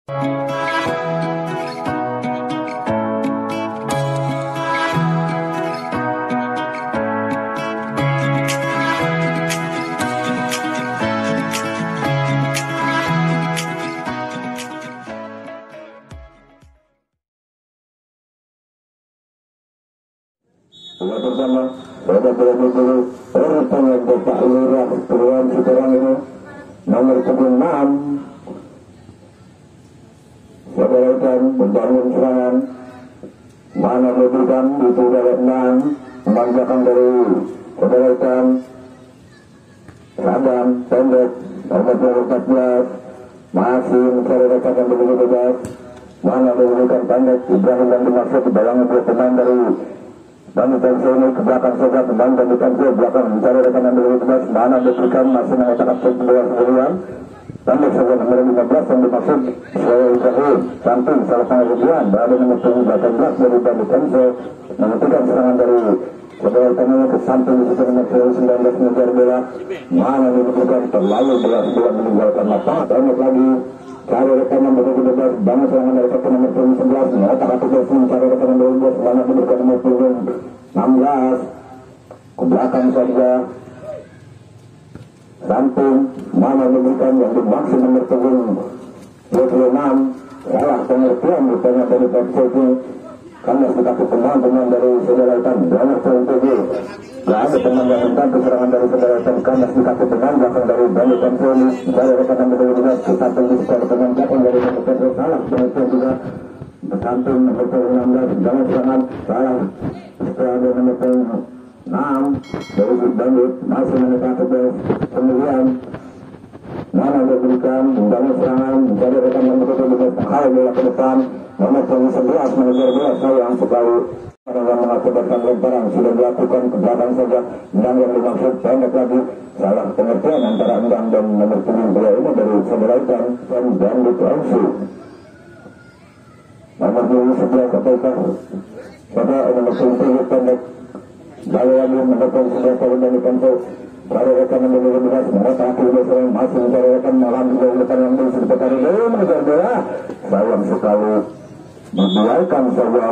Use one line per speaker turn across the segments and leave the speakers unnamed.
Bersama saudara guru pengajar Pak Lurah Purwan sekarang ini nomor 6 saudara ikan membangun serangan mana memberikan itu dari 6 memanjakan dari saudara ikan Sadam pendek nomor 14 masih mencari rekan yang begitu bebas mana memberikan pendek Ibrahim yang dimaksud di dalamnya dua pemain dari Bani Tensi ini ke belakang saja kembali dan bukan ke belakang mencari rekan yang begitu bebas mana diberikan masih mengatakan kedua sendirian Tanda saja nomor 15 yang dimaksud saya Ibrahim samping salah satu tujuan berada nomor 18 dari Bani Tensi menentukan serangan dari saudara tangannya ke samping di situ nomor 19 mengejar bola mana diberikan terlalu belas bola meninggalkan lapangan tembak lagi cari rekan yang begitu bebas bangun serangan dari rekan nomor 11 mengotak atau mencari rekan nomor 12 mana diberikan nomor 16 ke belakang saja samping mana diberikan yang dimaksud nomor 26 salah pengertian rupanya dari Persib karena kita pemain dari saudara Itan nomor 27 gak ada teman yang tentang keserangan dari saudara Itan karena kita pemain belakang dari Bani Persib dari rekan nomor 12 ke samping di sekolah pemain belakang dari nomor 10 salah pengertian juga samping nomor 16 jangan serangan salah setelah ada nomor 6 dari Bandit masih menekan ke kemudian mana diberikan bangun serangan dari rekan nomor 12 menghal bola ke depan nomor 11 mengejar bola sayang sekali yang mengakibatkan lemparan sudah dilakukan ke belakang saja dan yang dimaksud pendek lagi salah pengertian antara Endang dan nomor 7 bola ini dari saudara Ikan dan Bandit langsung nomor 11 katakan pada nomor 7 pendek lalu lagi mendapatkan sebuah tahun dari Kanto para rekan yang berbeda mereka akhirnya sering masih mencari rekan malam di depan yang belum sedekat ini mengejar bola sayang sekali dibiarkan saja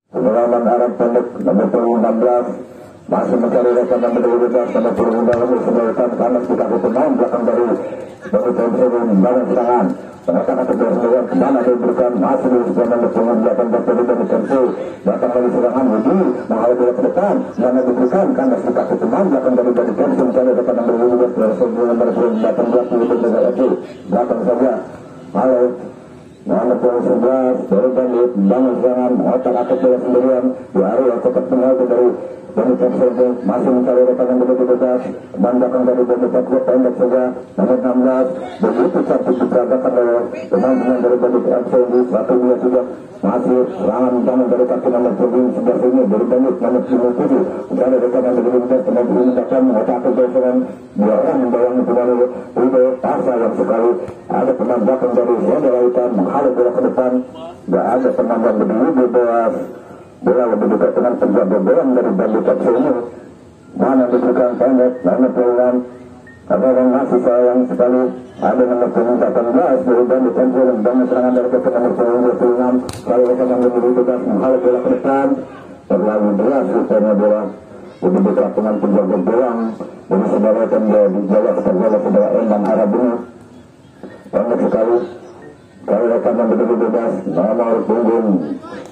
pengalaman Arab pendek nomor 16 masih mencari rekan yang berbeda nomor 16 sebelah kanan kita pemain belakang dari bangun serangan penatakan kedua sendirian kemana diberikan masih di sebelah nomor 18 dari Tentu datang dari serangan Wudi menghal bola ke depan mana diberikan karena kita pemain belakang dari Tentu mencari rekan nomor 12 dari nomor 18 lagi belakang saja halo nomor 11 dari Bandit bangun serangan otak-atik bola sendirian di area cepat pengaruh dari Bandit Persib masih mencari rekan yang begitu bebas bandakan dari Bandit Persib pendek saja nomor 16 begitu cantik diperagakan oleh pemain-pemain dari Bandit Persib satu dua juga masih serangan bangun dari kaki nomor 11 ini dari Bandit nomor 27 mencari rekan yang begitu bebas nomor 27 otak-atik bola serangan dua orang membayangi pemain itu pasal yang sekali ada pemain belakang dari saudara Ikan menghalau bola ke depan gak ada pemain yang berdiri di bawah bola lebih dekat dengan penjaga bola dari Bandit Persib ini mana diberikan pendek nomor 26 ada yang masih sayang sekali ada nomor 18 dari Bandit Persib dan serangan dari kaki nomor 26 lalu rekan yang lebih dekat menghalau bola ke depan terlalu berat rupanya bola lebih dekat dengan penjaga bola dari saudara yang dijaga ke bola saudara Endang Arab ini pendek sekali kalau rekan yang begitu bebas nomor punggung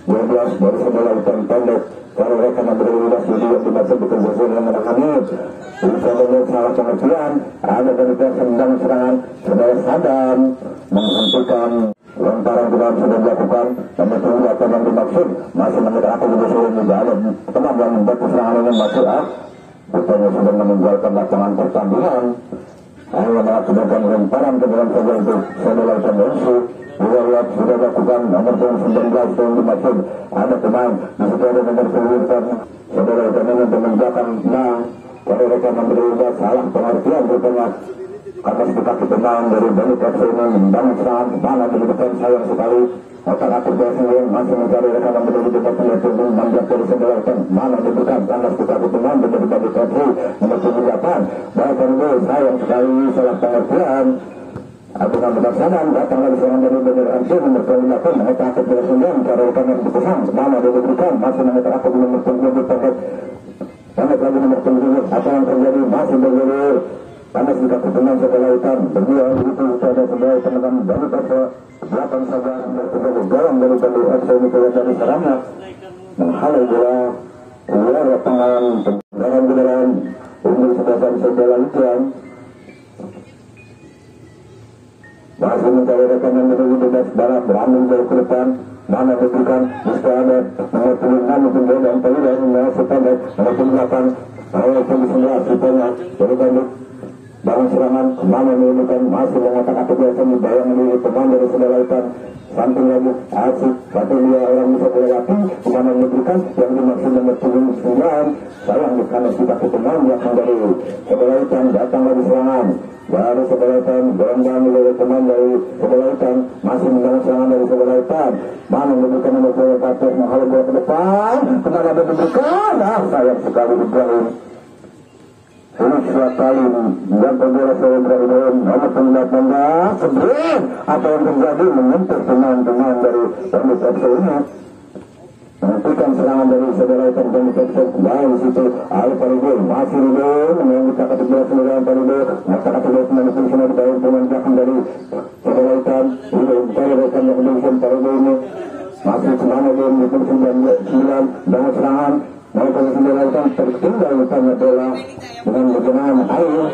12 dari saudara Ikan pendek kalau rekan yang begitu bebas jadi yang dimaksud bekerja yang menangani bisa menurut salah pengertian ada dari sedang serangan saudara Sadam menghentikan lemparan ke dalam sudah dilakukan nomor 7 yang dimaksud masih menekan aku juga sudah tidak ada teman yang membuat serangan ini masuk bukannya sudah meninggalkan lapangan pertandingan hanya mengakibatkan lemparan ke dalam saja itu saudara Ikan musuh lihat sudah lakukan nomor 19 yang dimaksud ada pemain di situ ada nomor 9 saudara Ikan ini meninggalkan kalau rekan nomor 12 salah pengertian rupanya karena kaki pemain dari Bandit Persib ini membangun serangan ke mana di depan sayang sekali otak-atik Persib masih mencari rekan nomor 12 yaitu manjat dari saudara Ikan mana diberikan karena kaki pemain dari Bandit Persib nomor 78 bahkan itu sayang sekali salah pengertian Abukan Betaksanan datang lagi serangan dari Bener Arjo nomor 28 mereka aktif dari Sundang cara utama keputusan mana dia diberikan masih mereka aktif nomor 27 paket paket lagi nomor 27 apa yang terjadi masih berjadi panas di keputusan sebelah hutan berdua itu ada sebelah teman-teman dari pasal 8 saja terjadi gawang dari Bali FC ini keluar dari serangnya menghalau bola keluar lapangan tendangan beneran untuk sebelah hutan masih mencari rekan yang menuju bebas barat berambung jauh ke depan mana diberikan bisa ada nomor 76 mungkin dia dan tadi dan masih pendek nomor 78 awal pun 19 rupanya dari bandit bangun serangan mana menemukan masih mengatakan kebiasaan di bayang diri pemain dari Sedalaitan samping lagi asik satu dua orang bisa melewati kemana diberikan yang dimaksud nomor 79 sayang karena tidak pemain belakang dari Sedalaitan datang lagi serangan baru Sedalaitan berendam oleh pemain dari Sedalaitan masih mendapat serangan dari Sedalaitan mana diberikan nomor 24 menghalau bola ke depan kemana diberikan sayang sekali Ibrahim ini kali dan pembela saya Ibrahim nomor 19 sebelum apa yang terjadi menyentuh pemain-pemain dari Bandit FC ini menentukan serangan dari Sedalaitan Bandit FC dari situ Ali Parido masih Rido yang kita ketika sembilan Parido maka ketika sembilan fungsional dari pemain belakang dari Sedalaitan Rido mencari rekan yang fungsi Parido ini masih kemana dia mendukung 9 bangun serangan mau posisi Sedalaitan tertinggal utama bola dengan berkenaan air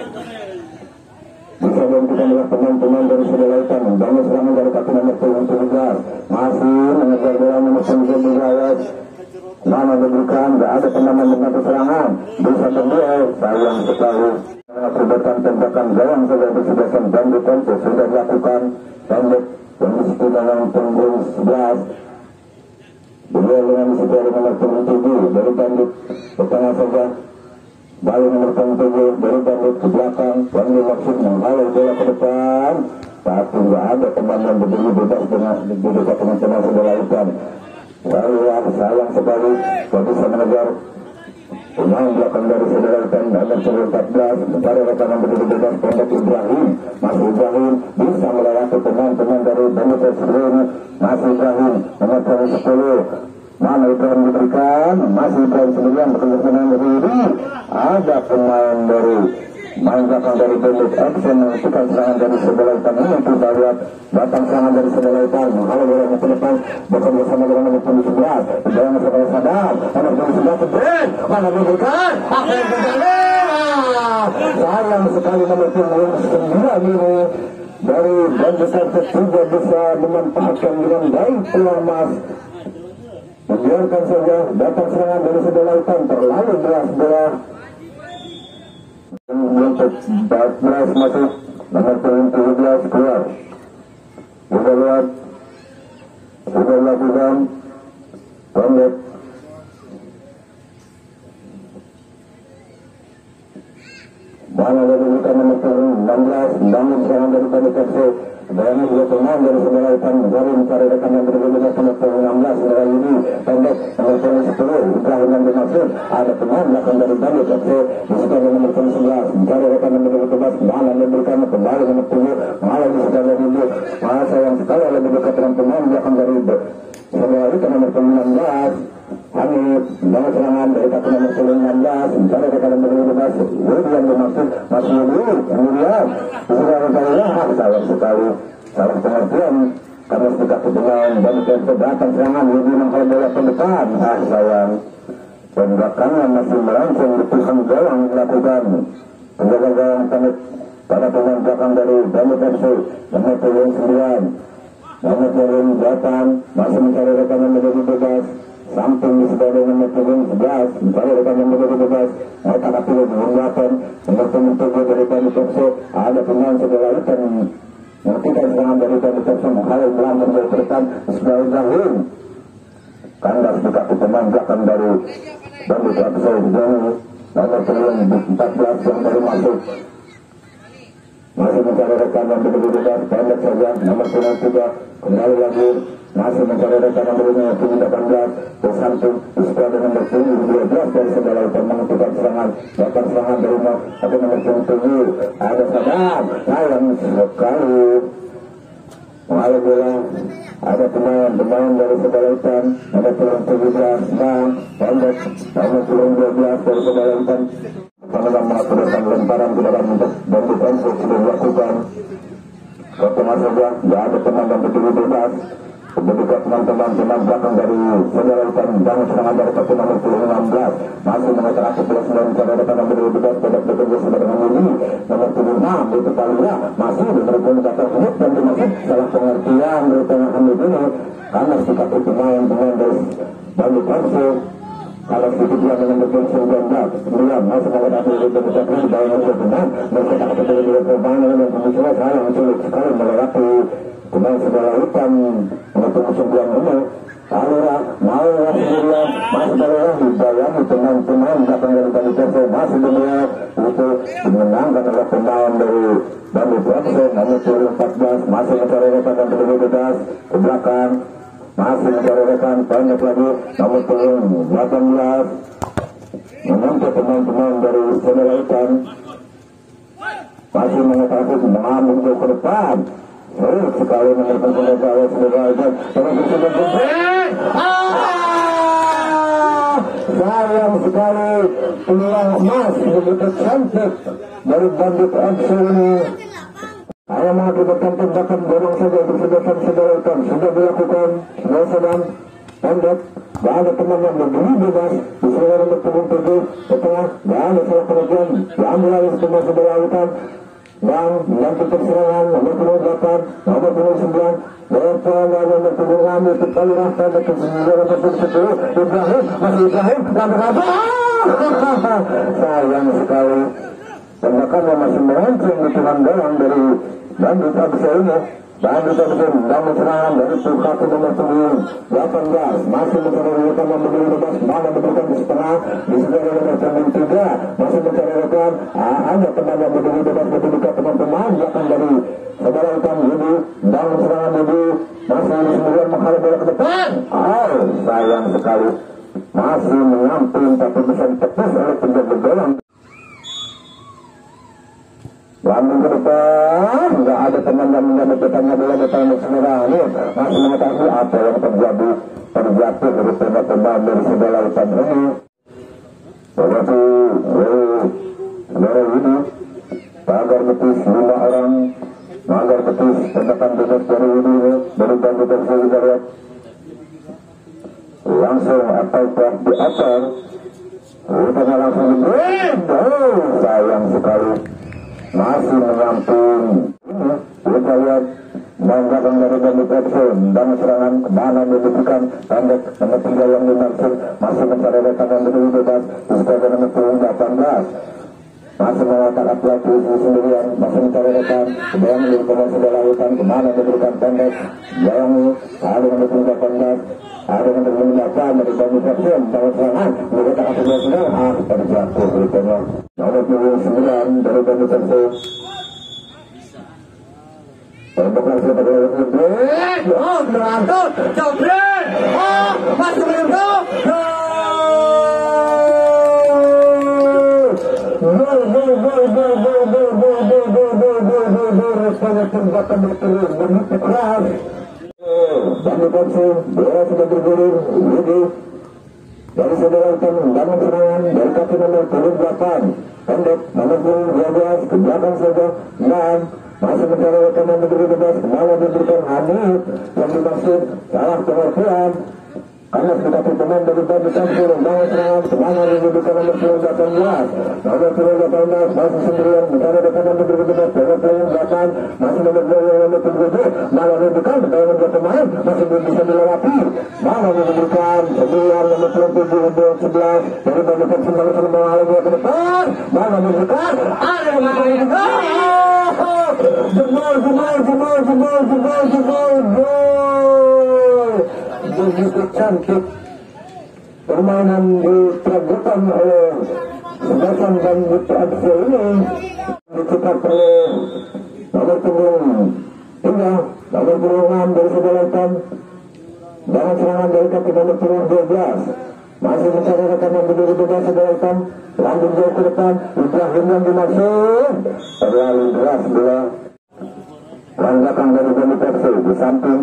bisa dilakukan oleh pemain-pemain dari Sedalaitan bangun serangan dari kaki nomor 17 masih mengejar bola nomor 19 mana diberikan tidak ada pendaman dengan serangan bisa berdua sayang sekali mengakibatkan tembakan gawang sudah disediakan dan dikontrol sudah dilakukan pendek yang disitu dalam punggung 11 beliau dengan disitu dari nomor 27 dari Bandit ke tengah saja balik nomor 27 dari Bandit ke belakang yang dimaksud menghalau bola ke depan tapi tidak ada teman yang berdiri bebas dengan dekat dengan teman Sedalaitan lalu sayang sekali kalau bisa mengejar pemain belakang dari Sedalaitan nomor 14 mencari rekan yang berdiri bebas pendek Ibrahim masih Ibrahim bisa melewati pemain-pemain dari Bandit FC ini masih Ibrahim nomor 10 mana Ibrahim diberikan masih Ibrahim sendirian bekerjasama berdiri ada pemain dari main belakang dari Bandit FC menentukan serangan dari Sedalaitan ini kita lihat datang serangan dari Sedalaitan menghalau bola ke depan bekerja sama dengan nomor 11 jangan sampai sadar nomor 11 Ibrahim mana diberikan akhirnya terjadi sayang sekali nomor 9 ini dari Bandit FC tidak bisa memanfaatkan dengan baik peluang emas membiarkan saja datang serangan dari Sedalaitan terlalu deras bola untuk 14 masuk nomor 17 keluar sudah lihat sudah lakukan pendek mana dari bukan nomor 16 bangun serangan dari Bandit FC dan juga pemain dari Sedalaitan dari mencari rekan yang berbeda nomor 16 dari ini pendek nomor 10 Ibrahim yang dimaksud ada pemain belakang dari Bandit FC disitu ada nomor 11 mencari rekan yang berbeda mana memberikan kembali nomor 10 malah disitu ada ini masa yang sekali lebih dekat dengan pemain belakang dari Sedalaitan nomor 19 Hanif bangun serangan dari kaki nomor 16 mencari rekan yang berbeda Wudi yang dimaksud masih Wudi kemudian sudah berkalilah sayang sekali salah pengertian karena sudah kedengaran dan keberatan serangan Wudi menghalau bola ke depan sayang pembelakangan masih merancang di pilihan gawang dilakukan penjaga gawang pamit pada pemain belakang dari Bandit FC nomor 9 nomor 8 masih mencari rekan yang berbeda samping di sebelah nomor 11 mencari rekan yang berbeda bebas mereka pilih menggunakan nomor 7 dari Bandit FC ada pemain Sedalaitan menghentikan serangan dari Bandit FC menghalau melambung dari depan sudah Ibrahim kandas di kaki pemain belakang dari Bandit FC nomor 14 yang baru masuk masih mencari rekan yang berbeda bebas pendek saja nomor 3 kembali lagi masih mencari rekan nomornya 18 tersamping Iskandar dengan nomor 12 dari Sunda Lautan menentukan serangan dari nomor nomor 7 ada Sadam sayang sekali mengalir bola ada pemain dari Sunda Lautan ada peluang 17 Bang pendek nomor 12 dari Sunda Lautan Pangeran melakukan lemparan ke dalam untuk bantu Enzo sudah dilakukan pertemuan saja tidak ada teman dan betul bebas ketika teman-teman belakang dari Sunda Lautan dan serangan dari pemain nomor 16 masih mengejar aktif bola sembilan pada depan nomor 12 pada bekerja sama dengan Yudi nomor 76 itu Palia masih benar-benar kata hit dan dimaksud salah pengertian dari tengah Hamid ini karena sikap pemain dari bantu Enzo kalau sedikit dia dengan betul 19 kemudian masih menghadapi beberapa kali bayang benar mereka kata betul pemain dengan pemikiran saya yang sulit sekali melewati pemain Sunda Lautan untuk 9 ini Alura mau Rasulullah masih berlalu dibayangi pemain belakang dari Bani Perso masih berlalu itu dimenangkan oleh pemain dari Bani Perso nomor 14 masih mencari rekan dan bebas ke belakang masih mencari rekan banyak lagi nomor 18 menangkap pemain-pemain dari Sunda Lautan masih mengetahui mengambil ke depan sekali menekan pengetahuan Sunda Lautan sayang sekali peluang emas begitu cantik dari Bandit FC ini hanya mengakibatkan tembakan dorong saja untuk Sunda Lautan sudah dilakukan sedang pendek gak ada teman yang berdiri bebas di seluruh nomor 7 ke tengah gak ada salah pengertian diambil oleh pemain Sunda Lautan dan melanjutkan serangan nomor 28 nomor 29 Lepas nomor 26 itu kali rasa dekat nomor 10 Ibrahim masih Ibrahim lama-lama sayang sekali tembakannya masih merancang di tulang dalam dari Bandit Abisa ini Bandit Abisa membangun serangan dari Pukati nomor 18 masih mencari rekan nomor 15 mana memberikan di setengah di sebelah nomor 3 masih mencari rekan ada teman yang berdiri bebas berdekat teman-teman belakang dari Sunda Lautan Yudi bangun serangan Yudi masih kemudian menghadap bola ke depan sayang sekali masih menyamping tapi bisa ditepis oleh penjaga gawang lambung ke depan nggak ada teman yang mendapat petanya bola depan semerani masih mengetahui apa yang terjadi dari pemain dari Sunda Lautan ini begitu saudara ini pagar betis 5 orang pagar betis tembakan bebas dari ini dari Bandit FC Hidayat langsung atau di atas rupanya langsung sayang sekali masih menyamping ini kita lihat mengangkatkan dari Bandit FC dan serangan kemana membutuhkan pendek nomor 3 yang dimaksud masih mencari rekan yang berdiri bebas di sekitar nomor 18 masih mengatakan pelaku sendirian masih mencari rekan kebayang di pemain Sunda Lautan kemana memberikan pendek yang ada nomor 18 ada yang menggunakan dari Bandit FC dan serangan mereka akan bersenang pada jatuh rupanya nomor 29 dari Bandit FC untuk langsung pada berangkat jabret masih menyentuh tembakan berterus begitu keras Bandit FC bola sudah bergulir Yudi dari Sunda Lautan membangun serangan dari kaki nomor 28 pendek nomor 12 ke belakang saja 6 masih mencari rekan yang berdiri bebas kemana diberikan Hanif yang dimaksud salah pengertian karena kita pemain dari Bandit FC membangun serangan kemana diberikan nomor 18 masih sendirian mencari rekan yang berdiri bebas dari pelayan belakang masih nomor 27 malah diberikan dengan 2 pemain masih belum bisa dilewati malah diberikan 9 nomor 27 untuk 11 dari Bandit FC langsung mengalami ke depan malah diberikan ada yang mengalami begitu cantik permainan diperagakan oleh Sebasan Bandit FC ini dicetak oleh nomor punggung 3 nomor punggung 6 dari Sunda Lautan Bangun serangan dari kaki nomor 12. Masih mencari rekan yang berdiri bebas sebelah hitam. Lanjut jauh ke depan. Ibrahim yang dimaksud. Terlalu deras bola. Langgakan dari Bani Persib di samping.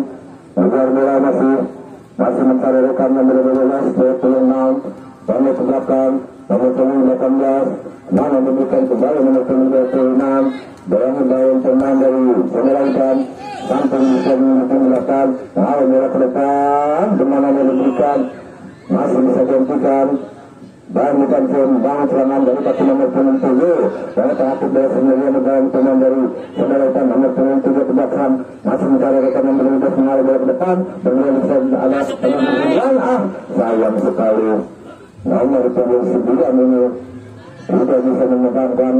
Ngejar bola masih mencari rekan yang berdiri bebas. 26. Nomor ke belakang. Nomor 18. Mana memberikan kembali nomor 26. Daun pemain dari sebelah hitam. Samping bisa menggunakan mengalami bola ke depan. Kemana yang diberikan masih bisa dihentikan. Dan bukan bangun serangan dari kaki nomor 7. Karena terakhir dari sendirian dalam pemain dari sebelah hitam nomor 7 ke belakang. Masih mencari rekan yang berlintas mengalami bola ke depan. Kemudian bisa ada pemain sayang sekali. Nomor 9 ini tidak bisa menekankan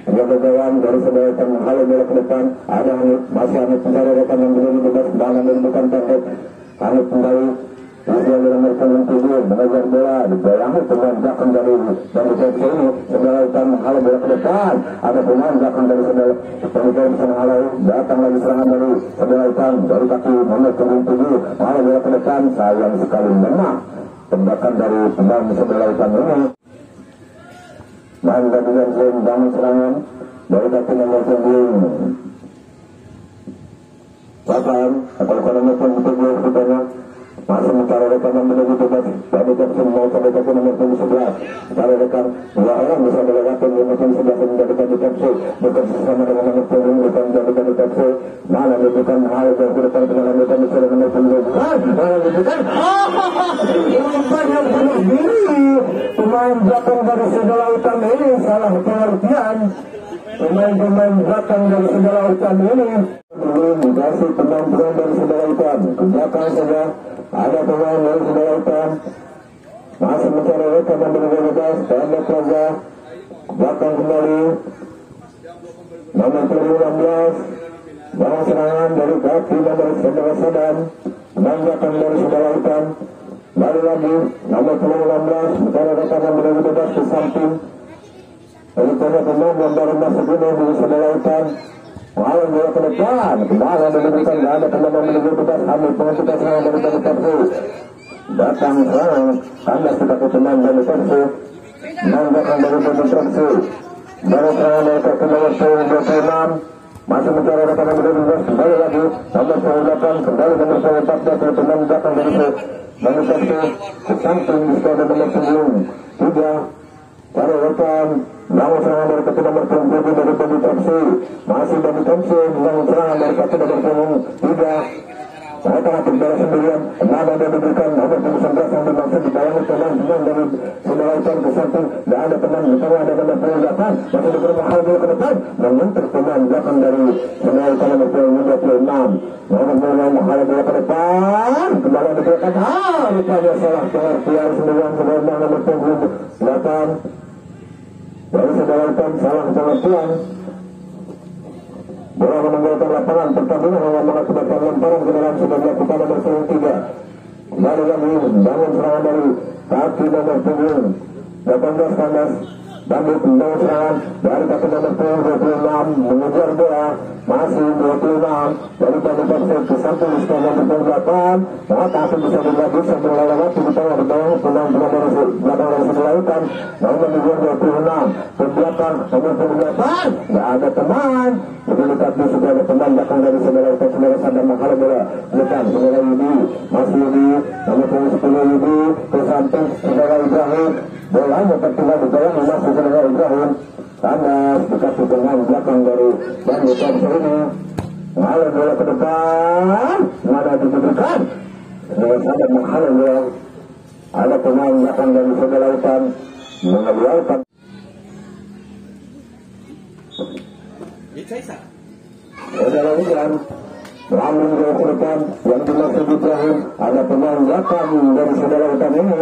jaga-jagaan dari sebelah hitam mengalami bola ke depan. Ada masih Hanif mencari rekan yang berlintas dan bukan pendek. Hanif kembali usia nomor 7 mengejar bola dibayangkan pemain belakang dari Persib ini sebelah hitam menghalau bola ke depan. Ada pemain belakang dari sebelah hitam bisa menghalau. Datang lagi serangan dari sebelah hitam dari kaki nomor 7 menghalau bola ke depan. Sayang sekali menang tembakan dari pemain sebelah hitam ini. Dan dengan bangun serangan dari kaki nomor 7 Bapak atau nomor 7 rupanya masih mencari rekan yang menunggu bebas. Bani Persib mau sampai kaki nomor 11. Mencari rekan dua orang bisa melewati nomor 11 yang menjadi Bani Persib. Bekerjasama dengan nomor 10 bukan menjadi Bani Persib. Mana menunjukkan hal yang ke depan dengan Bani Persib nomor 11. Mana menunjukkan umpan yang penuh diri. Pemain belakang dari sebelah hitam ini salah pengertian. Pemain belakang dari sebelah hitam ini belum dikasih pemain dari sebelah hitam. Ke belakang saja ada pemain dari sebelah hitam masih mencari rekan yang bebas. Pendek saja belakang kembali nomor 16. Bawah serangan dari kaki nomor 11 dan belakang dari sebelah hitam. Baru lagi nomor 16 mencari rekan yang bebas ke samping. Lalu pemain yang baru masuk ini di sebelah hitam mengalami bola ke depan. Kembali diberikan dan ada pemain yang bebas. Ambil pengecutan serangan dari Bani Persib. Datang serangan kandas ke kaki pemain Bani Persib. Menggunakan dari Bani Persib. Baru serangan dari kaki nomor 26. Masih mencari rekan yang bebas. Kembali lagi nomor 28. Kembali nomor 14 dari pemain belakang dari Bani Persib. Ke samping di skor nomor 3. Baru rekan namun serangan dari kaki nomor 7 dari Bani Persib. Masih Bani Persib namun serangan dari kaki nomor 3. Mereka akan berbalas sendirian. Nada yang diberikan nomor 19 yang dimaksud dibayangkan pemain dari sebelah hitam ke samping. Dan ada pemain bersama ada nomor 28 masih diberi mahal dulu ke depan menyentuh pemain belakang dari sebelah hitam nomor 26. Nomor 26 mahal dulu ke depan kembali diberikan rupanya salah pengertian sendirian sebelah nomor 28 dari sebelah hitam salah pengertian. Bola meninggalkan lapangan pertandingan yang mengakibatkan lemparan ke dalam sudah dilakukan nomor 3. Kembali lagi bangun serangan dari kaki nomor 7 18 kandas. Bandit membangun serangan dari kaki nomor 26 mengejar bola masih 26 dari Bani Persib ke samping skor nomor 28. Tapi bisa dilaju sambil lewati di tengah di bawah pemain dari belakang dari sebelah hitam nomor 26 ke belakang nomor 28. Tidak ada teman lebih dekat di sudah ada teman belakang dari sebelah hitam sebelah sadar menghalau bola depan sebelah Yudi masih Yudi nomor 10 Yudi ke samping sebelah Ibrahim. Bolanya tertinggal di bawah masih sebelah Ibrahim. Tandas dekat dengan belakang dari Bani Persib ini. Menghalau bola ke depan. Nada diberikan. Sebelah sadar menghalau bola. Ada pemain belakang dari sebelah hitam mengeluarkan. Saudara Ibrahim Lamun jauh ke depan yang dimaksud Ibrahim. Ada pemain belakang dari saudara hitam ini.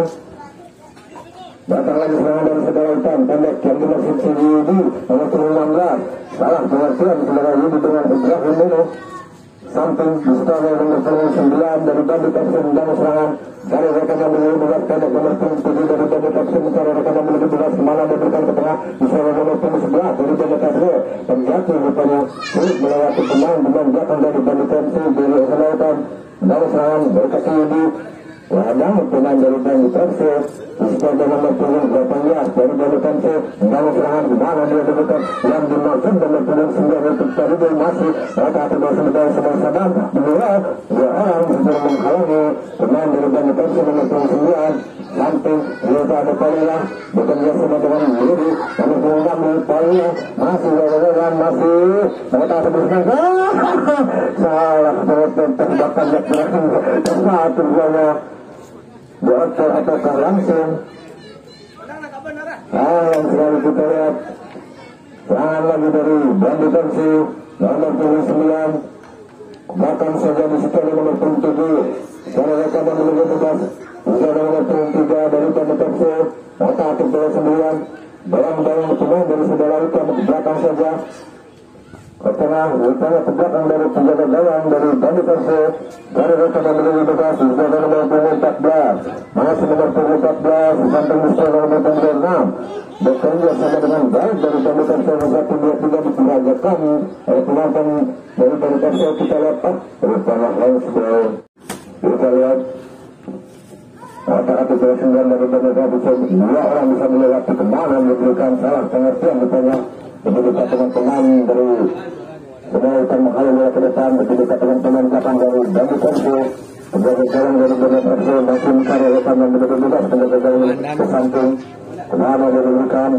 Datang lagi serangan dari saudara hitam pendek yang dimaksud Yudi nomor 16. Salah pengertian saudara Yudi dengan Ibrahim ini. Samping di setelah nomor 9 dari Bani Persib dan serangan dari rekan yang memiliki berat pendek nomor 7 dari Bani Persib mencari rekan yang memiliki berat kemana diberikan ke tengah di setelah nomor 11 dari Bani Persib penjatuh rupanya sulit melewati pemain belakang dari Bani Persib dari Selatan dan dari serangan berkaki di ladang pemain dari Bani Persib. Sebagai nomor punggung 18 dari Bani Persib dari serangan di mana dia debutan yang dimaksud nomor punggung 9 untuk tadi masih mereka akan sebagai sedang beliau dua orang sudah menghalangi pemain dari Bani Persib nomor punggung 9 samping biasa ada Paula bekerja sama dengan Yudi nomor punggung 6 Paula masih gagal masih mereka sebelumnya salah terbakan yang terakhir satu gaya bocor ataukah langsung yang selalu kita lihat serangan lagi dari Bani Persib nomor punggung 9 bahkan saja di situ nomor punggung 7 secara rekan yang menunggu tugas juga nomor punggung 3 dari Bani Persib mata atur 9 bayang-bayang pemain dari saudara itu ke belakang saja ke tengah rupanya ke belakang dari penjaga gawang dari Bani Persib dari rekan yang menunggu tugas juga nomor punggung 14 masih nomor punggung 14 samping musuh nomor punggung 6 bekerja sama dengan baik dari Bani Persib 1-2-3 diperagakan penonton dari Bani Persib kita lihat rupanya handsball kita lihat kata-kata bersenggah dari Bani Persib dua orang bisa melewati kemana memberikan salah pengertian rupanya begitu teman-teman dari kemudian menghalau ke depan begitu teman-teman belakang dari Bani Persib sebagai jalan dari Bani Persib masih mencari rekan yang berbeda sebagai jalan ke samping kemana dia memberikan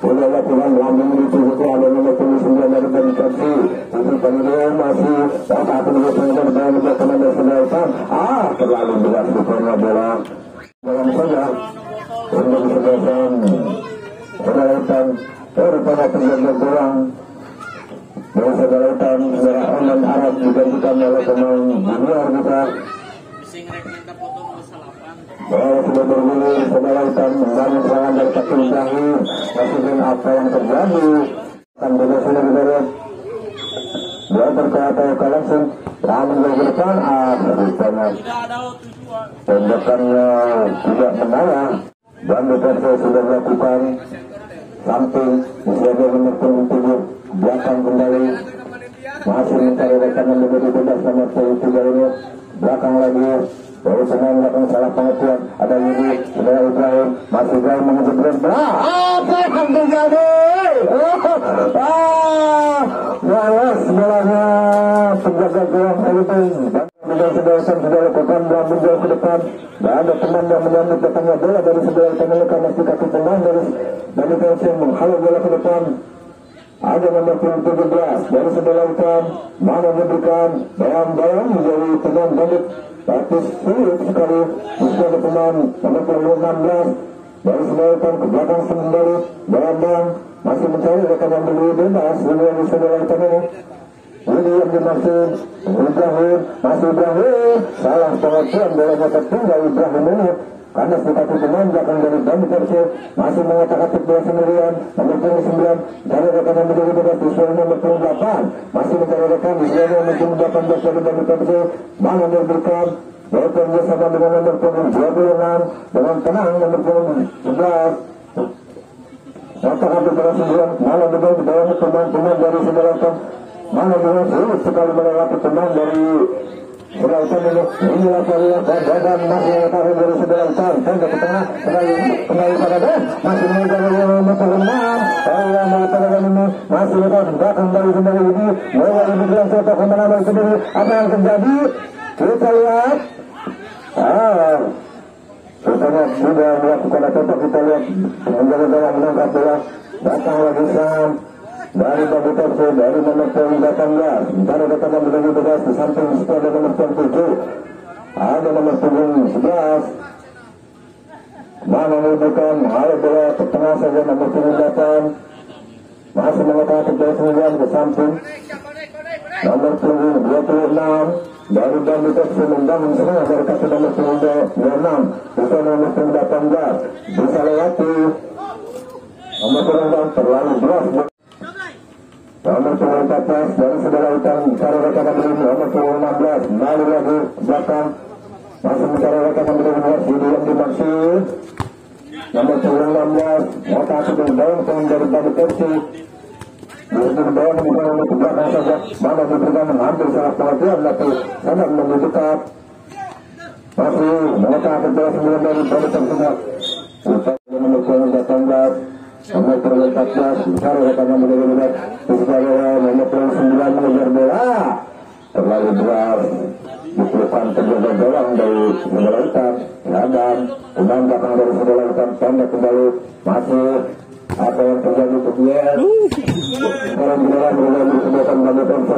boleh lakukan lambung itu ada nomor 9 dari Bani Persib untuk penilaian masih saat menurut dari Komando Selatan terlalu berat rupanya bola dalam saja untuk disebutkan Selatan rupanya terjadi bolang dari Selatan secara online Arab digantikan oleh pemain junior kita sudah bergulir Selatan membangun serangan dari kaki Ibrahim masih dengan apa yang terjadi akan juga sudah diberikan dia berkata langsung namun ke depan rupanya tembakannya tidak mengarah dan Persib sudah melakukan samping menjaga nomor punggung 7 belakang kembali masih mencari rekan yang lebih bebas nomor 3 ini belakang lagi dari pemain belakang salah pengertian ada Yudi saudara Ibrahim masih Ibrahim mengejar berat apa yang terjadi malas bolanya penjaga gawang Everton dan saudara lakukan melambung jauh ke depan dan ada teman yang menyambut datangnya bola dari saudara Tamaleka masih kaki pemain dari Persib menghalau bola ke depan ada nomor 17 dari saudara Utam mana memberikan bayang-bayang menjadi pemain bandit tapi sulit sekali bisa ada pemain nomor 16 dari saudara Utam ke belakang kembali bayang-bayang masih mencari rekan yang berdiri bebas dengan saudara Utam ini ini yang dimaksud Ibrahim masih Ibrahim salah pengertian bolanya tertinggal Ibrahim ini karena sebagai pemain belakang dari Bani Persib masih mengatakan bola sendirian nomor 9 dari rekan yang berdiri bebas Israel nomor 8 masih mencari rekan Israel nomor 18 dari Bani Persib mana memberikan bekerja sama dengan nomor 26 dengan tenang nomor 11 mengatakan bola sendirian mana dengan pemain dari Semarang mana dengan sulit sekali melewati pemain dari Selatan ini inilah kalian dan masih mengetahui dari saudara Utam tanda ke tengah kembali pada Dan masih menjaga nomor 6 yang mengatakan ini masih belakang dari saudara ini mulai dibilang soto kemana sendiri apa yang terjadi kita lihat rupanya sudah melakukan apa kita lihat menjaga dalam menangkap bola datang lagi serangan dari Bani Persib dari nomor 18 mencari rekan yang menunggu tugas di samping ada nomor 7 ada nomor 11 mana menunjukkan ada bola ke tengah saja nomor 8 masih mengatakan dari 9 ke samping nomor 26 dari Bani Persib membangun serangan dari kaki nomor 26 bisa nomor 18 bisa lewati nomor 26 terlalu berat nomor 14 dari saudara Utam mencari rekan yang berdiri nomor 16 lalu lagi belakang masih mencari rekan yang berdiri Yudi yang dimaksud nomor 16 mata sudah dalam pemain dari Bani Persib Berbawa menunjukkan ke belakang saja. Mana diberikan mengambil salah pengajuan, tapi sangat lebih dekat. Masih mengetak ke bola 9 dari bola tersebut. Nomor 18, nomor 14, bicara rekan nomor 12, bicara nomor 9 mengejar bola. Terlalu berat. Dipulukan penjaga gawang dari Sebelah Hitam. Adam, pemain belakang dari Sebelah Hitam, pendek kembali. Masih apa yang terjadi untuk dia? Sekarang di dalam berlalu disebutkan nomor 14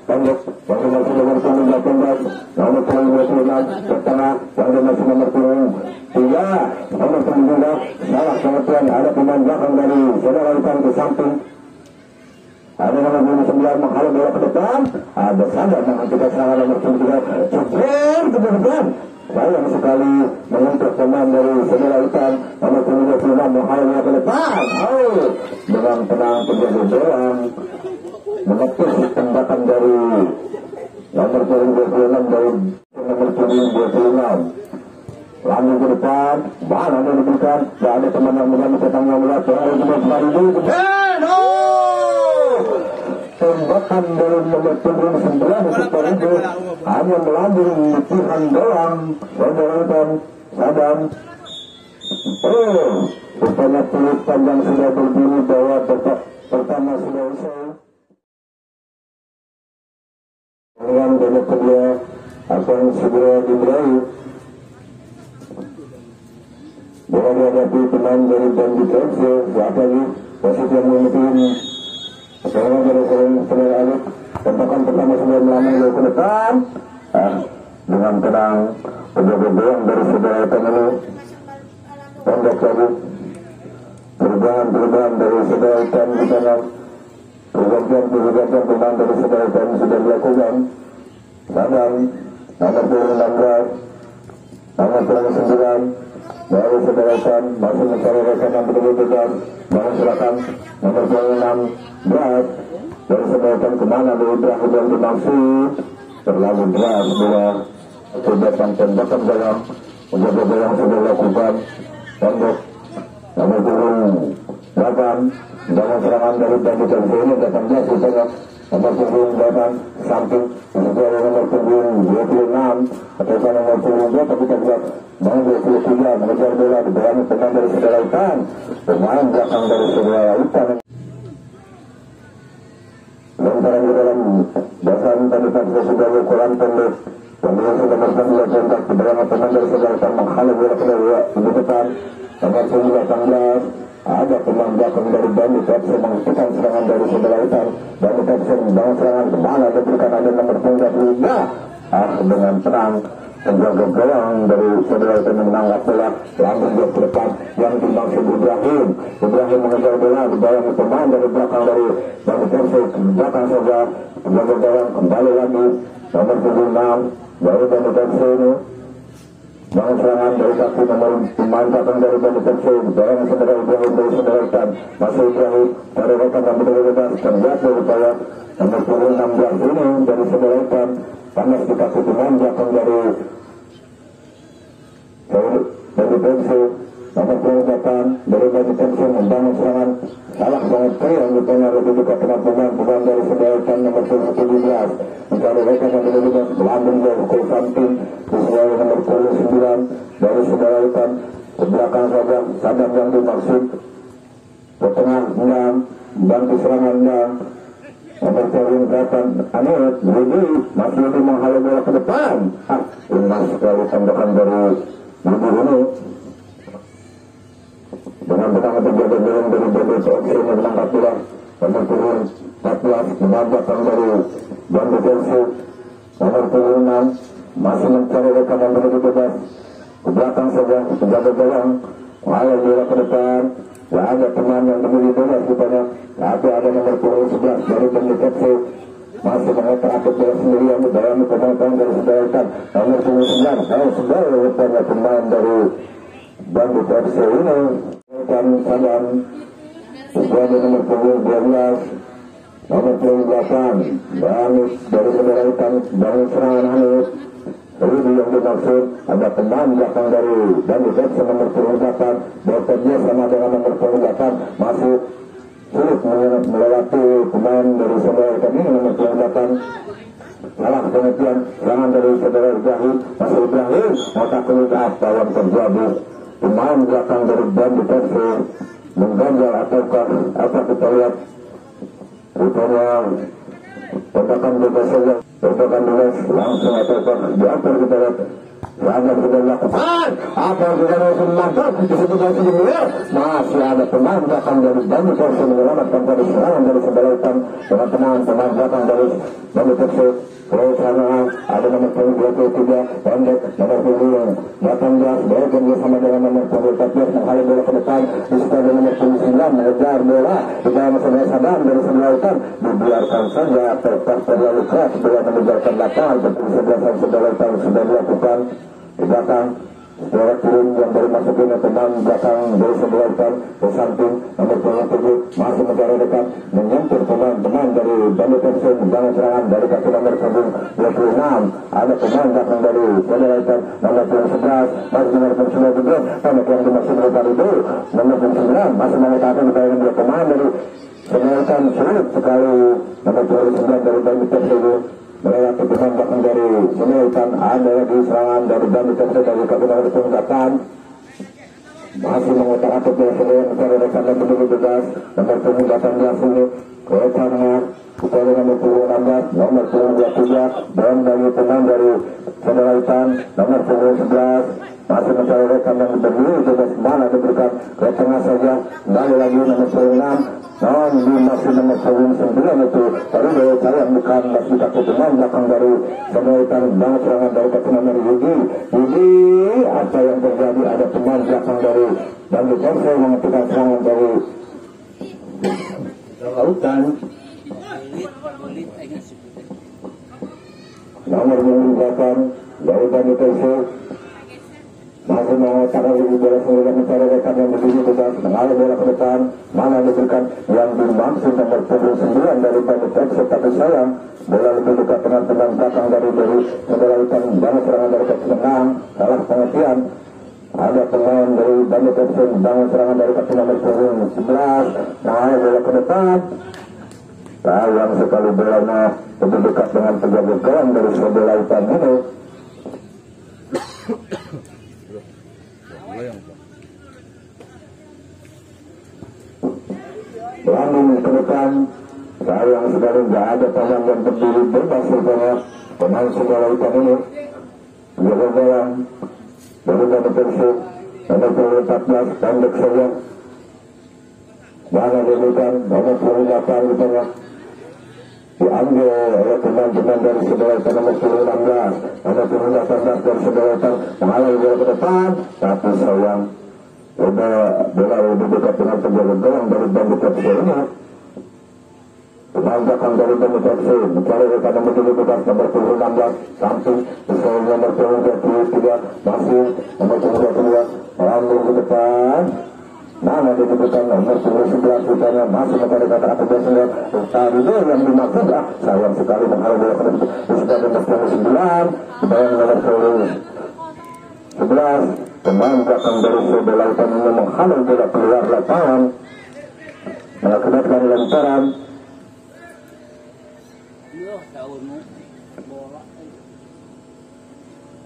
pendek, yang masih nomor 18, nomor 26 ke tengah, yang masih nomor 3, nomor 17, salah pengertian ada pemain belakang dari Sebelah Hitam ke samping. Ada nomor 29 menghalau bola ke depan, ada saja menghentikan serangan nomor 23, jebret ke depan. Sayang sekali menyentuh pemain dari Sebelah Hitam, nomor 26 menghalau bola ke depan. Dengan tenang terjadi bola, menepis tembakan dari nomor 26 dari nomor 26. Lalu ke depan, mana yang diberikan, tidak ada teman yang mengambil ketangga bola, tembakan dari nomor 29 seperti itu hanya melambung di Tuhan doang. Saudara Adam, rupanya peluit panjang sudah berdiri bahwa babak pertama sudah usai. Dengan babak kedua akan segera dimulai. Bola dihadapi pemain dari Bandit FC, saat lagi wasit yang memimpin. Sekarang dari saudara Alif, tembakan pertama sudah melambung ke depan. Dengan tenang, penjaga gawang dari saudara Hitam ini pendek lagi. Perubahan dari saudara Hitam di tengah. Pergantian pemain dari saudara Hitam sudah dilakukan. Sadam, nomor 16, nomor 9 dari saudara Hitam masih mencari rekan yang berbeda. Bangun silakan nomor 26 berat dari saudara Hitam kemana dari Ibrahim yang dimaksud. Terlalu berat bola tembakan dalam menjaga bola sudah dilakukan. Pendek nomor 8 dalam serangan dari Bandit FC ini datang dia di tengah. Nomor 28 samping dari nomor 26 atau nomor 22 tapi kita lihat nomor 23 mengejar bola di bawah pemain dari saudara Hitam. Pemain belakang dari saudara Hitam lontaran di dalam basan tandatan sudah ukuran pendek. Kemudian sudah bertanding kontak di bawah pemain dari saudara Hitam menghalau bola ke depan. Nomor 18 ada pemain belakang dari Bandit FC menghentikan serangan dari saudara Hitam. Bandit FC membangun serangan kemana diberikan ada nomor 23. Dengan tenang penjaga gawang dari saudara Hitam menangkap bola langsung dia ke depan yang dimaksud Ibrahim. Ibrahim mengejar bola di bawah pemain dari belakang dari Bandit FC belakang saja. Penjaga gawang kembali lagi nomor 76 dari Bandit FC ini. Bangun serangan dari kaki nomor pemain belakang dari Bandit FC barang saudara Ibrahim dari saudara Hitam. Masih Ibrahim dari rekan yang berbeda terlihat dari bawah nomor 16 ini dari saudara Hitam. Panas di kaki pemain belakang dari Bandit FC. Nomor 28 dari Bandit FC membangun serangan salah banget yang ditanya lebih dekat dengan pemain dari saudara Hitam nomor 17 mencari rekan yang berbeda melambung dari Konstantin sesuai nomor 29 dari saudara Hitam ke belakang saja. Sadam yang dimaksud ke tengah 6 bantu serangan 6 nomor 28 Anit Budi masih lebih menghalau bola ke depan. Indah sekali tembakan dari Budi ini dengan pertama terjaga dalam dari Bandit FC menangkap bola nomor 14 menambahkan dari Bandit FC nomor 26 masih mencari rekan yang berbeda ke belakang saja penjaga gawang menghalau bola ke depan. Tidak ada teman yang berdiri bebas rupanya, tapi ada nomor 11 dari Bandit FC masih mengetak bola sendirian di dalam pemain dari saudara Hitam nomor 29 sudah rupanya pemain dari Bandit FC ini dan Sadam sesuai nomor 12 nomor 28 Banit dari saudara Hitam bangun serangan Hanif. Rudi yang dimaksud ada pemain belakang dari Bandit FC nomor 28 bekerja sama dengan nomor 28 masuk sulit melewati pemain dari saudara kami nomor 28. Salah pengertian serangan dari saudara Ibrahim, masih Ibrahim maka keluar apa yang terjadi. Pemain belakang dari Bandit FC mengganjal ataukah apa kita lihat rupanya tembakan bebas saja, tembakan bebas langsung ataukah diatur kita lihat. Ada sudah dilakukan apa yang sudah melakukan disebutkan sebelumnya masih ada pemain belakang dari Bandit FC menyelamatkan dari serangan dari sebelah dengan pemain belakang dari Bandit FC. Kalau sana ada nomor 23 pendek nomor 18 bekerja sama dengan nomor 14 menghalau bola ke depan di sebelah nomor 29 mengejar bola di dalam sebelah sadar dari sebelah utara dibiarkan saja tetap terlalu keras bola meninggalkan lapangan betul 11 sebelah utara sudah dilakukan di belakang bola turun yang baru masukin teman belakang dari sebelah utara ke samping nomor 27 masih mencari dekat menyentuh teman-teman dari Bandit FC menjangan serangan dari kaki nomor 26 ada pemain belakang dari sebelah utara nomor 11 masih nomor 19 pendek yang dimaksud dari itu nomor 9 masih mengatakan kepada dua pemain dari sebelah utara sulit sekali nomor 29 dari Bandit FC melewati pemain belakang dari Semerutan. Ada lagi serangan dari Bandit FC dari kaki nomor 28 masih mengotak-atik dari sebelah mencari rekan dan berdiri bebas nomor 18 ini ke tengah kepada nomor 16 nomor 23 dan dari pemain dari Semerutan nomor 11 masih mencari rekan dan berdiri bebas mana diberikan ke tengah saja kembali lagi nomor 26 masih nomor 9 itu baru dari saya bukan masih kaki pemain belakang dari Semerutan banget serangan dari kaki nomor Yudi apa yang terjadi ada pemain belakang dari Bandit FC mengetikkan serangan dari Lautan nomor 28 dari Bandit FC masih mengatakan ibu bola semula mencari rekan yang berdiri bebas mengalir bola ke depan mana diberikan yang dimaksud nomor 29 dari Bandit FC tapi sayang bola lebih dekat dengan teman belakang dari sebelah utara bangun serangan dari kaki tengah salah pengertian ada pemain dari Bandit FC bangun serangan dari kaki nomor 11 mengalir bola ke depan sayang sekali bolanya lebih dekat dengan penjaga gawang dari sebelah utara ini. Berambung ke depan sayang sekali tidak ada pemain yang berdiri bebas rupanya pemain sebelah utara ini jalan-jalan dari Bandit FC nomor 14 pendek saja mana diberikan nomor 28 rupanya diambil oleh pemain-pemain dari sebelah utara nomor 16 nomor 18 dari sebelah utara mengalir bola ke depan tapi sayang bola lebih dekat dengan penjaga gawang dari Bandit FC ini pemain belakang dari Bandit FC mencari rekan nomor 17 nomor 16 samping misalnya nomor 23 masih nomor 22 melambung ke depan mana disebutkan nomor 11 rupanya masih mencari kata apa biasanya tadi yang dimaksud sayang sekali menghalau bola ke depan disebutkan nomor 29 dibayang nomor 11 pemain belakang dari sebelah utara ini menghalau bola keluar lapangan mengakibatkan lemparan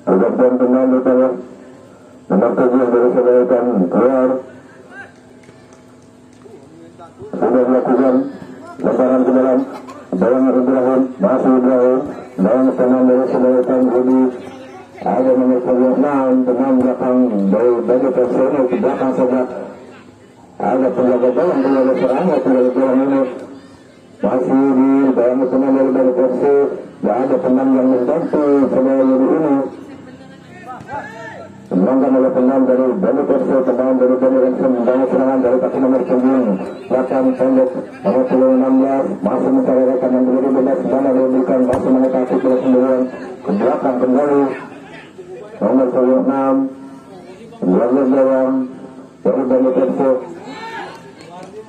pergantian pemain utama nomor 7 dari sebelah utara keluar sudah dilakukan lemparan ke dalam bayang Ibrahim masih Ibrahim bayang pemain dari sebelah utara Budi ada nomor 26 pemain belakang dari Bandit FC ini di belakang saja ada penjaga gawang penjaga serangan penjaga gawang ini masih di bayang pemain dari Bandit FC tidak ada pemain yang membantu sebelah ini Dimenangkan oleh pemain dari Bandit FC, pemain dari Bandit FC membangun serangan dari kaki nomor 9 belakang pendek nomor 16 masih mencari rekan yang berdiri bebas mana diberikan masih menekati bola sendirian ke belakang kembali nomor 26 Warga Gawang dari Bandit FC.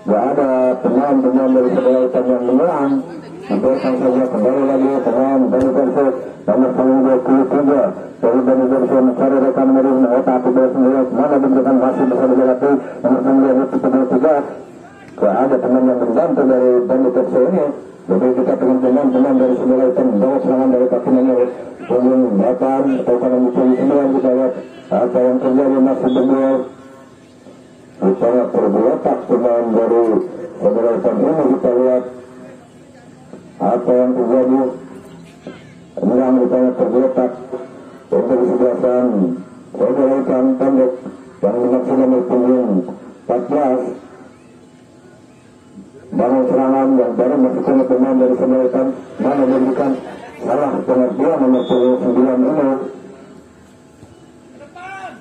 Gak ada pemain-pemain dari sebelah utara yang menyerang. Dibiarkan saja kembali lagi pemain Bandit FC nomor 23 dari Bandit FC mencari rekan menurun otak bola sendirian mana diberikan masih bisa dijalati nomor 9 itu 23 ada teman yang membantu dari Bandit FC ini. Jadi kita dengan teman-teman dari Semelaitan bawa serangan dari kakinya punggung 8 atau kanan punggung 9 kita lihat apa yang terjadi masih berdua. Rupanya tergeletak pemain dari Semelaitan ini, kita lihat apa yang terjadi. Enam rupanya tergeletak untuk sebelasan Semelaitan pendek yang dimaksud nomor punggung 14. Bangun serangan yang baru masuk ke pemain dari Semelaitan, mana memberikan salah pengertian nomor 9 ini.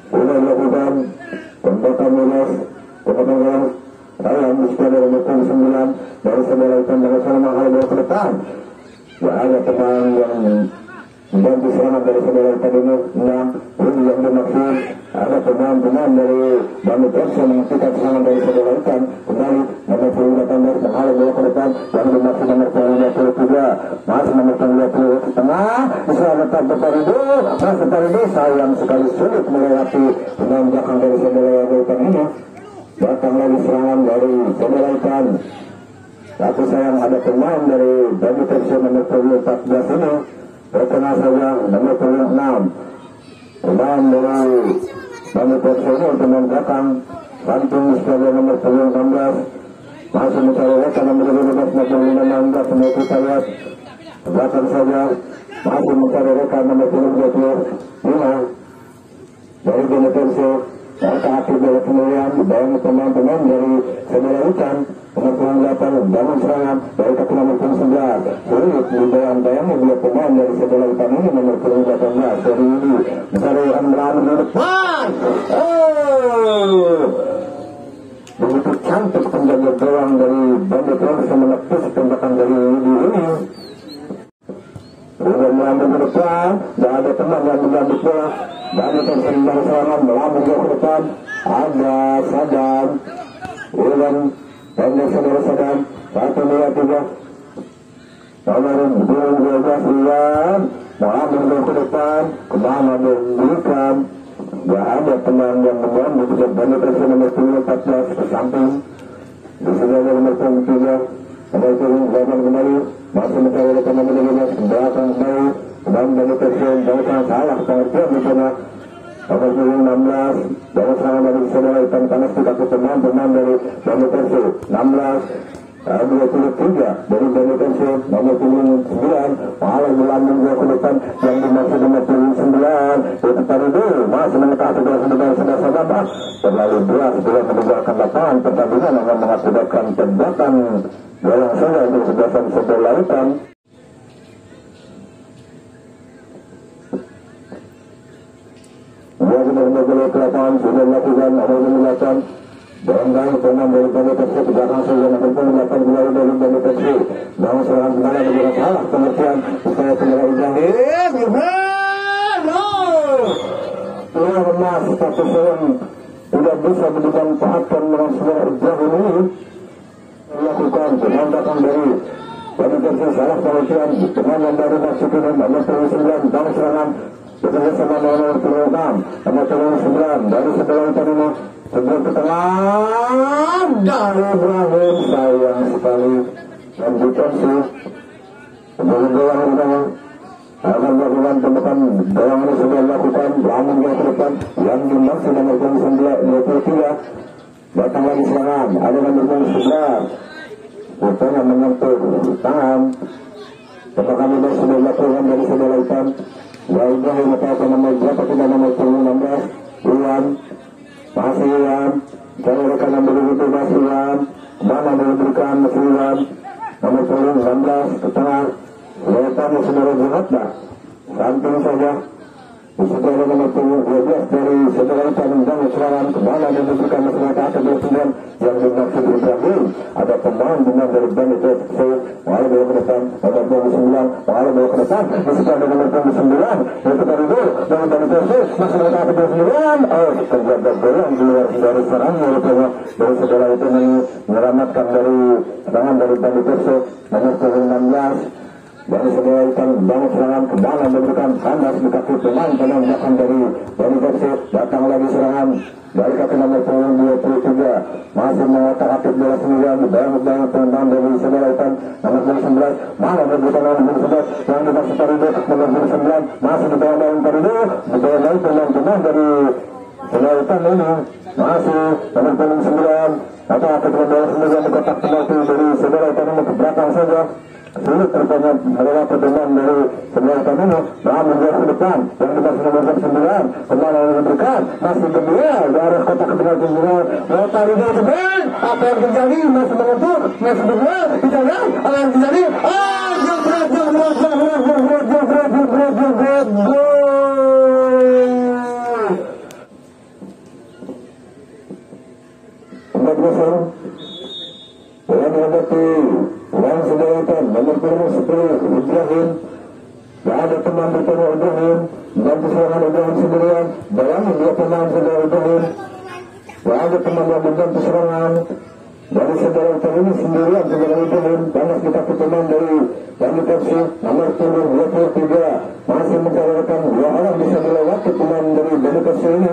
Sudah dilakukan tembakan lunas, tembakan sayang dari nomor 9 dari Semelaitan dengan sana mahal bola ke depan. Ya, ada teman yang membantu serangan dari Semelaitan ini 6. Ini yang dimaksud ada pemain-pemain dari Bandit FC yang menghentikan serangan dari Semelaitan. Kembali nomor 18 menghalau bola ke depan yang dimaksud nomor 23 masih nomor 20 ke tengah diselamatkan Parido. Masih Parido sayang sekali sulit melewati pemain belakang dari Semelaitan ini. Datang lagi serangan dari Semelaitan, tapi sayang ada pemain dari Bandit FC nomor 14 ini terkena saja nomor 26. Pemain dari Bandit FC ini pemain belakang samping sebagai nomor 16 masih mencari rekan nomor 15 nomor 16 semua kita lihat belakang saja masih mencari rekan nomor 25 dari Bandit FC. Mereka aktif dari kemuliaan dan teman-teman dari Semelaitan nomor 28 bangun serangan dari kaki nomor 9. Sulit dibayang-bayangi bila pemain dari Semelaitan ini nomor 18 dari ini mencari Amran di depan. Begitu cantik penjaga gawang dari Bandit FC menepis tembakan dari ini. Sudah melambung ke depan, tidak ada teman yang menggambit bola. Bandit FC membangun serangan melambung ke depan. Ada Sadam, Iwan, pendek saudara Sadam, 1, 2, 3. Nomor 12 Iwan melambung ke depan, kemana memberikan. Tidak ada teman yang menggambit ke Bandit FC nomor 14 ke samping. Di sebelah nomor 3. Nomor 7 kembali masih mencari rekan nomor 15 belakang kembali dan Bandit FC baukan salah pengertian di sana. Nomor 16 dari serangan dari Semelaitan panas di kaki teman-teman dari Bandit FC 16 23 dari Bandit FC nomor 9 malah melambung ke depan yang dimaksud nomor 9 itu Parido masih menekan sebelah sahabat terlalu berat bila meninggalkan lapangan pertandingan yang mengakibatkan tembakan dalam saja untuk sebelasan Semelaitan. Dia sudah menjaga ke lapangan sudah melakukan nomor 8 dan dari pemain dari Bandit FC ke belakang saja nomor 8 kembali dari Bandit FC bangun serangan kembali dengan salah pengertian supaya Semelaitan keluar emas satu seorang tidak bisa dimanfaatkan dengan sebuah jauh ini melakukan penambahan dari Bandit FC salah pengertian dengan yang baru masuk ke nomor 9 bangun serangan bekerja sama nomor 26 nomor 9 dari Semelaitan ini sebelum ke tengah dari Ibrahim sayang sekali dan defensif sebelum gawang ini akan melakukan tembakan gawang ini sudah dilakukan namun yang ke depan yang dimaksud nomor 23 datang lagi serangan ada nomor 11 rupanya menyentuh tangan tembakan ini sudah dilakukan dari Semelaitan. Ya Ibrahim atau nomor berapa tidak nomor 16 Iwan masih Iwan cari rekan nomor 17 Iwan mana memberikan Iwan nomor 16 ke tengah Semelaitan saudara Jumatda samping saja di sebelah nomor 12 dari Semelaitan dan serangan kemana memberikan Semelaitan ke 29 yang dimaksud Ibrahim ada pemain dari Bandit FC malah bawa ke depan nomor 29 malah bawa ke depan di sebelah nomor 29 itu Parido dari Bandit FC masih mereka ke 29 terjaga bola di luar dari serang rupanya dari saudara itu menyelamatkan dari serangan dari Bandit FC nomor 16 dari sebelah banyak serangan ke dalam memberikan kandas di kaki pemain belakang dari Persib. Datang lagi serangan dari kaki nomor 23 masih mengotak atik bola sendirian banyak tendang dari sebelah nomor 19 mana memberikan nomor 11 yang dimaksud Parido nomor 29 masih di bawah daun Parido di bawah daun tendang dari sebelah ini masih nomor 29 atau atik bola sendirian di kotak penalti dari sebelah nomor ke belakang saja. Sulit terbanyak adalah pertemuan dari sebelah ini namun menjauh ke depan yang dimaksud nomor 9 kembali diberikan masih kedua dari kotak penalti sembilan Parido kemudian apa yang terjadi masih menentuk masih berdua tidak apa yang terjadi Uang sebelah nomor 10 Ibrahim. Gak ada teman bertemu Ibrahim dan serangan Ibrahim sendirian. Bayangin dia teman sebelah Ibrahim. Gak ada teman yang membantu serangan dari sebelah ini sendirian sebelah Ibrahim. Panas kita teman dari Persib nomor 23 masih mencarikan dua orang bisa dilewati teman dari Persib ini.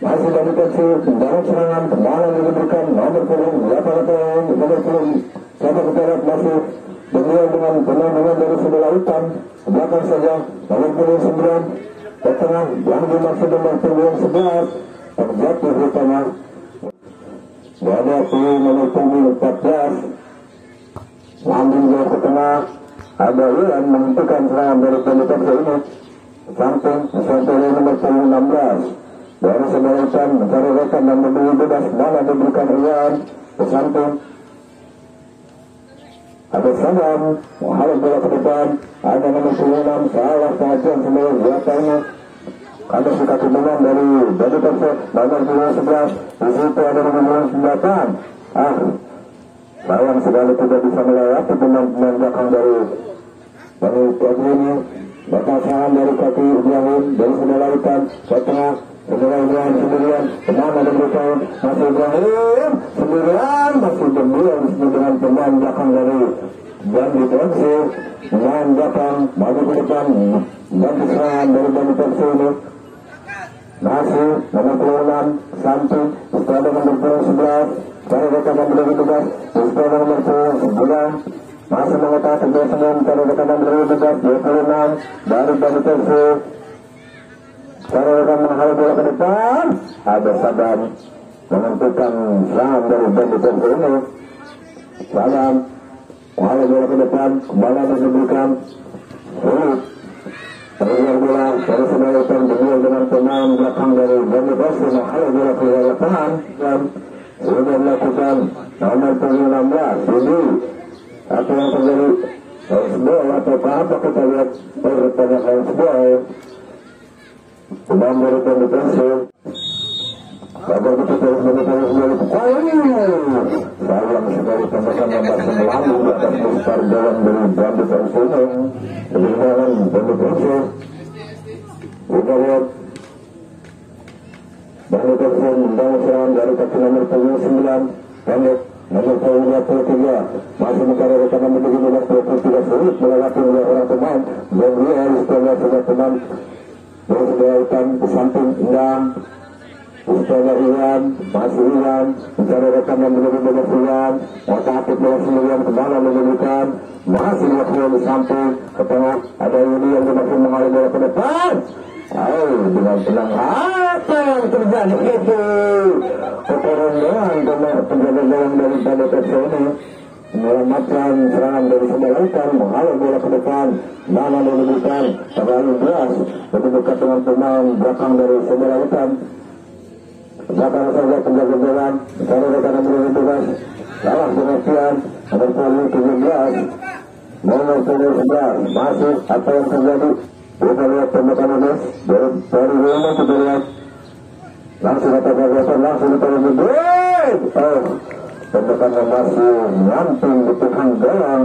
Masih dari Persib dalam serangan kembali diberikan nomor 10 sama kita masih berdua dengan pemain dari sebelah hitam belakang saja nomor 9 ke tengah yang dimaksud nomor 11 terjatuh di tengah ada nomor 14 ambil dia ke tengah ada yang menentukan serangan dari Persib ini samping nomor 16 dari sebelah hitam mencari rekan dan memberi bebas mana diberikan Rian ke samping ada Sadam menghadap bola ke depan ada nomor 96 salah pengajuan sebelah belakangnya ada suka kebenaran dari Persib nomor 11 di situ ada nomor 98 sayang sekali tidak bisa melewati pemain belakang dari Persib ini bakal serangan dari kaki Ibrahim dari sebelah hitam ke tengah sebelah Ibrahim sendirian kemana diberikan masih Ibrahim sendirian masih berdua dengan pemain belakang dari Persib pemain belakang maju ke depan dan serangan dari Persib ini masih nomor 26 samping setelah nomor 11 cari rekan yang berdiri tugas setelah nomor 9 masih mengotak sebelah semen cari rekan yang berdiri tugas 26 dari Persib. Cara akan menghadap bola ke depan ada Sadam menentukan serangan dari Persib ini. Sadam menghadap bola ke depan kembali diberikan sulit terlihat bola dari sebelah hitam berdua dengan pemain belakang dari Persib menghadap bola ke lapangan dan sudah melakukan nomor 16 ini apa yang terjadi Persib atau apa kita lihat pertanyaan Persib pemain dari Persib Bapak kita terus mengetahui sayang sekali tembakan yang masih lalu di atas besar jalan dari Persib kebenaran Persib kita lihat Persib membangun serangan dari kaki nomor 9 pendek nomor 23 masih mencari rekan nomor 17 sulit melewati dua orang pemain dan dia harus punya sebuah pemain dari sebelah hitam ke samping Indang Ustazah Iwan masih Iwan mencari rekan yang benar-benar Iwan otak bola sendirian kembali menunjukkan masih wakil di samping ke tengah ada Yudi yang dimaksud mengalir bola ke depan dengan tenang apa yang terjadi itu kekorongan penjaga gawang dari Persib ini melamatkan serangan dari sebelah hitam mengalir bola ke depan mana menunjukkan terlalu beras lebih dekat dengan pemain belakang dari sebelah hitam belakang saja penjaga gawang mencari rekan yang beri tugas salah pengertian nomor 17 nomor 11 masih apa yang terjadi kita lihat tembakan ini dari rumah kita lihat langsung kata gagasan langsung ditaruh tembakan yang masih nyamping di depan gawang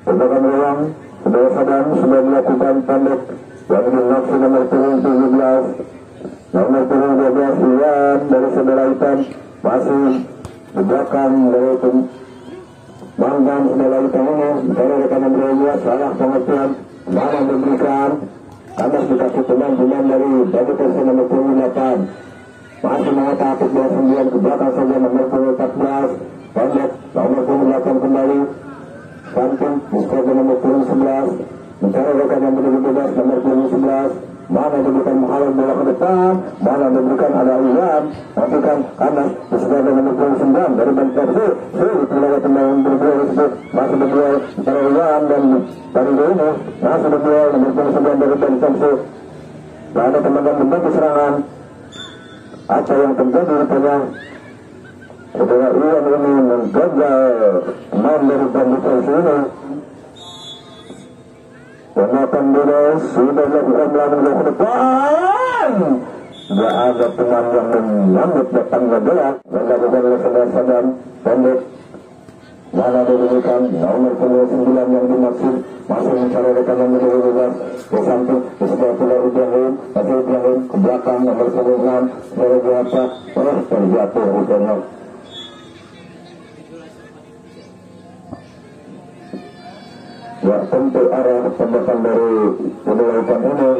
tembakan gawang sebelah Sadam sudah melakukan pendek yang dimaksud nomor 17 nomor 12 Iwan dari sebelah hitam masih di belakang dari Manggan sudah lagi tangannya, dari rekan nomor 2 salah pengertian, mana memberikan, Anas dikasih pemain dari baju kursi nomor 28, masih mengatakan aktif 29 ke belakang saja nomor 14, pendek nomor 28 kembali, samping diskor nomor 11, mencari rekan yang bebas nomor 11. Mana diberikan menghalau bola ke depan, mana diberikan ada Iwan, nantikan Anas disesuai dengan nomor 29 dari Bantar sulit melakukan tendangan berdua tersebut, masih berdua antara Iwan dan dari ini, masih berdua nomor 29 dari Bantar sulit. Ada teman-teman membantu serangan, apa yang terjadi rupanya? Setelah Iwan ini menggagal main dari Bantar ini. Penonton bola sudah melakukan melangkah ke depan. Tidak ada teman yang menyambut datangnya bola. Melakukan oleh saudara pendek. Mana diberikan nomor 29 yang dimaksud. Masih mencari rekan nomor 12. Ke samping di sebelah bola Ibrahim. Masih Ibrahim ke belakang nomor 16. Dari berapa? Terjatuh rupanya. Ya, tentu arah tembakan dari penelaikan ini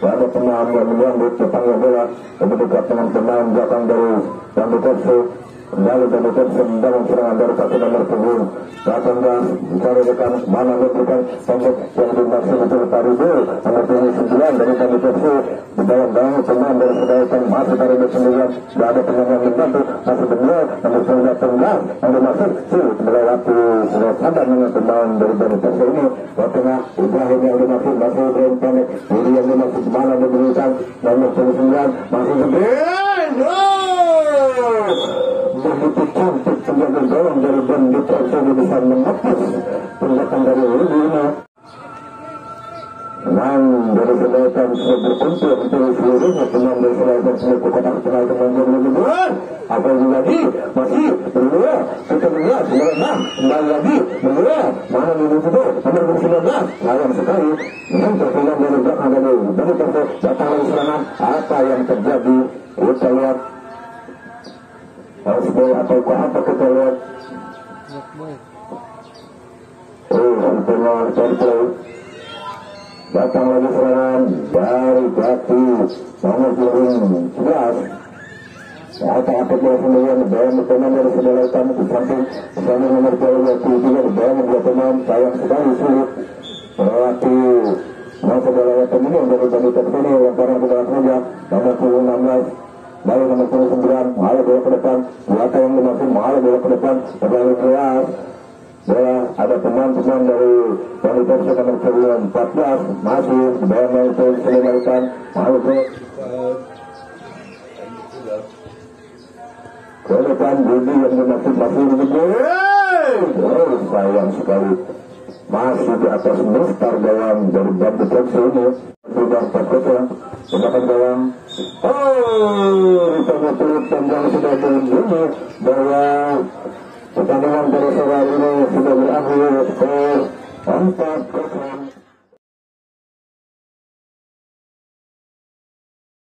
ada pemain yang menyambut datangnya bola dekat dengan pemain belakang dari Bandu Persib. Kembali Bandu Persib dalam serangan dari kaki nomor 10 18 mencari rekan mana memberikan pendek yang dimaksud betul Taribu nomor 9 dari Bandu Persib di dalam pemain dari Sedaikan masih dari nomor 9. Tidak ada pemain yang membantu, masih benar nomor 19 yang dimaksud sulit melewati sudah sadar dengan pemain dari Bandu Persib ini. Tengah Ibrahim yang dimaksud masih Ibrahim pendek, ini yang dimaksud mana diberikan nomor 29 masih Ibrahim. Begitu cantik penjaga gawang dari Bandu Persib bisa menghapus tindakan dari ini. Menang dari Sedaikan sudah berkumpul untuk seluruhnya pemain dari Sedaikan sudah ke kotak penalti dengan nomor 2. Apa lagi masih berdua kita melihat nomor 6 kembali lagi berdua mana nomor 7 nomor 19 sayang sekali dengan terpindah dari belakang dari Bandu Persib datang dari serangan. Apa yang terjadi kita lihat Osboy atau apa kita lihat untungnya terplay datang lagi serangan dari Jati nomor 11 apa-apa dia sendirian bayang pemain dari Sedaikan di samping bersama nomor 23 bayang dua pemain sayang sekali sulit melewati masa Sedaikan ini dari Bandu Persib ini lantaran ke dalam saja nomor 16 dari nomor 29 malah bola ke depan Buata yang dimaksud malah bola ke depan terlalu keras bola ada pemain-pemain dari Bandu Persib nomor 14 masih bayang itu Sedaikan malah bola ke depan Budi yang dimaksud masih begitu sayang sekali masih di atas Mustar gawang dari Bandu Persib ini sudah 4-0 tindakan gawang ditanya peluit panjang sudah berbunyi bahwa pertandingan pada sore ini sudah berakhir skor 4-0.